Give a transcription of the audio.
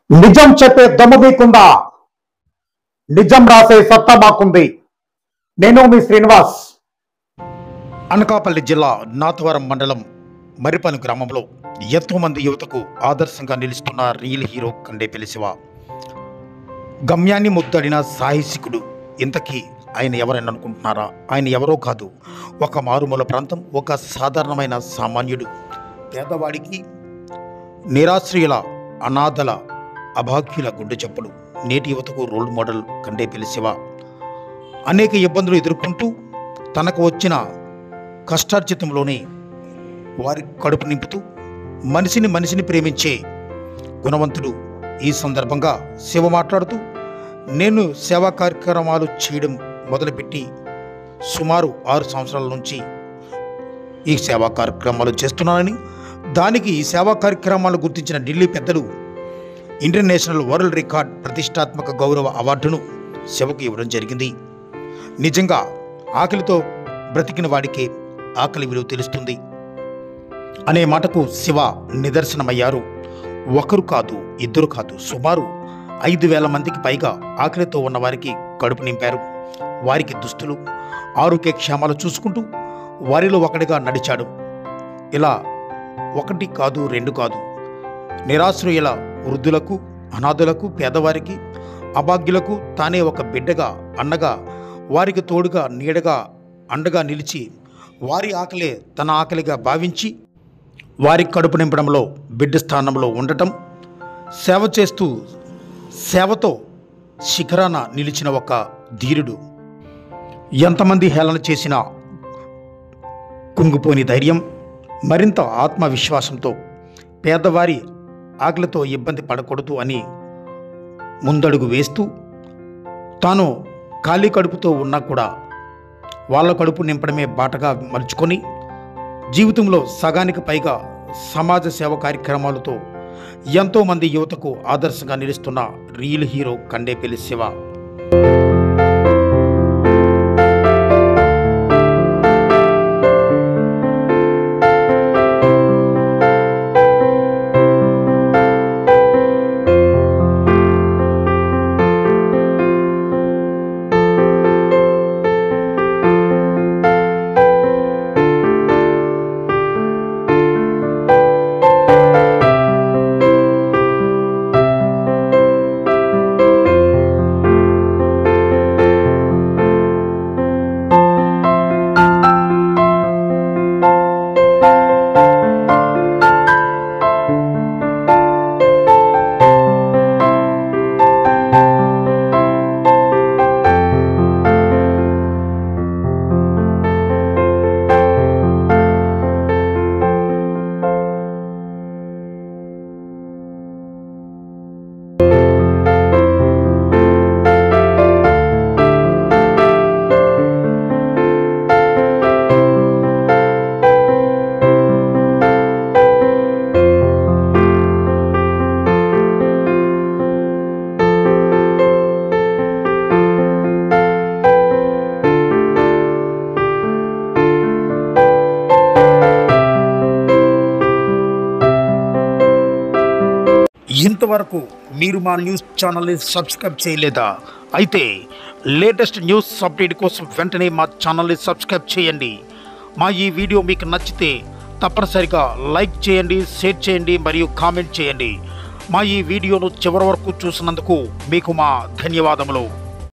నిజం చెప్పే దమ్ము మీకుందా? నిజం రాసే సత్తా మాకుంది. నేను మీ శ్రీనివాస్. అనకాపల్లి జిల్లా నాతవరం మండలం మరిపల్లి గ్రామంలో ఎంతోమంది యువతకు ఆదర్శంగా నిలుస్తున్న రియల్ హీరో కండేపల్లి శివ. గమ్యాన్ని ముద్దడిన సాహసికుడు. ఇంతకీ ఆయన ఎవరైనా అనుకుంటున్నారా? ఆయన ఎవరో కాదు, ఒక మారుమూల ప్రాంతం, ఒక సాధారణమైన సామాన్యుడు. పేదవాడికి, నిరాశ్రయుల, అనాథల, అభాగ్యుల గుండె చప్పుడు. నేటి యువతకు రోల్ మోడల్ కండేపల్లి శివ. అనేక ఇబ్బందులు ఎదుర్కొంటూ తనకు వచ్చిన కష్టార్జితంలోనే వారి కడుపు నింపుతూ మనిషిని ప్రేమించే గుణవంతుడు. ఈ సందర్భంగా శివ మాట్లాడుతూ, నేను సేవా కార్యక్రమాలు చేయడం మొదలుపెట్టి సుమారు 6 సంవత్సరాల నుంచి ఈ సేవా కార్యక్రమాలు చేస్తున్నానని, దానికి ఈ సేవా కార్యక్రమాలను గుర్తించిన ఢిల్లీ పెద్దలు ఇంటర్నేషనల్ వరల్డ్ రికార్డ్ ప్రతిష్టాత్మక గౌరవ అవార్డును శివకు ఇవ్వడం జరిగింది. నిజంగా ఆకలితో బ్రతికిన వాడికే ఆకలి విలువ తెలుస్తుంది అనే మాటకు శివ నిదర్శనమయ్యారు. ఒకరు కాదు, ఇద్దరు కాదు, సుమారు 5,000 మందికి పైగా ఆకలితో ఉన్న వారికి కడుపు నింపారు. వారికి దుస్తులు, ఆరోగ్య క్షేమాలు చూసుకుంటూ వారిలో ఒకటిగా నడిచాడు. ఇలా 1 కాదు 2 కాదు, నిరాశ్రయుల, వృద్ధులకు, అనాథులకు, పేదవారికి, అభాగ్యులకు తానే ఒక బిడ్డగా, అన్నగా, వారికి తోడుగా, నీడగా, అండగా నిలిచి వారి ఆకలే తన ఆకలిగా భావించి వారి కడుపు నింపడంలో బిడ్డ స్థానంలో ఉండటం, సేవ చేస్తూ సేవతో శిఖరాన నిలిచిన ఒక ధీరుడు. ఎంతమంది హేళన చేసినా కుంగిపోని ధైర్యం, మరింత ఆత్మవిశ్వాసంతో పేదవారి ఆకలితో ఇబ్బంది పడకూడదు అని ముందడుగు వేస్తూ, తాను ఖాళీ కడుపుతో ఉన్నా కూడా వాళ్ళ కడుపు నింపడమే బాటగా మలుచుకొని జీవితంలో సగానికి పైగా సమాజ సేవ కార్యక్రమాలతో ఎంతోమంది యువతకు ఆదర్శంగా నిలుస్తున్న రియల్ హీరో కండేపల్లి శివ. ఇంతవరకు మీరు మా న్యూస్ ఛానల్ని సబ్స్క్రైబ్ చేయలేదా? అయితే లేటెస్ట్ న్యూస్ అప్డేట్ కోసం వెంటనే మా ఛానల్ని సబ్స్క్రైబ్ చేయండి. మా ఈ వీడియో మీకు నచ్చితే తప్పనిసరిగా లైక్ చేయండి, షేర్ చేయండి మరియు కామెంట్ చేయండి. మా ఈ వీడియోను చివరి వరకు చూసినందుకు మీకు మా ధన్యవాదములు.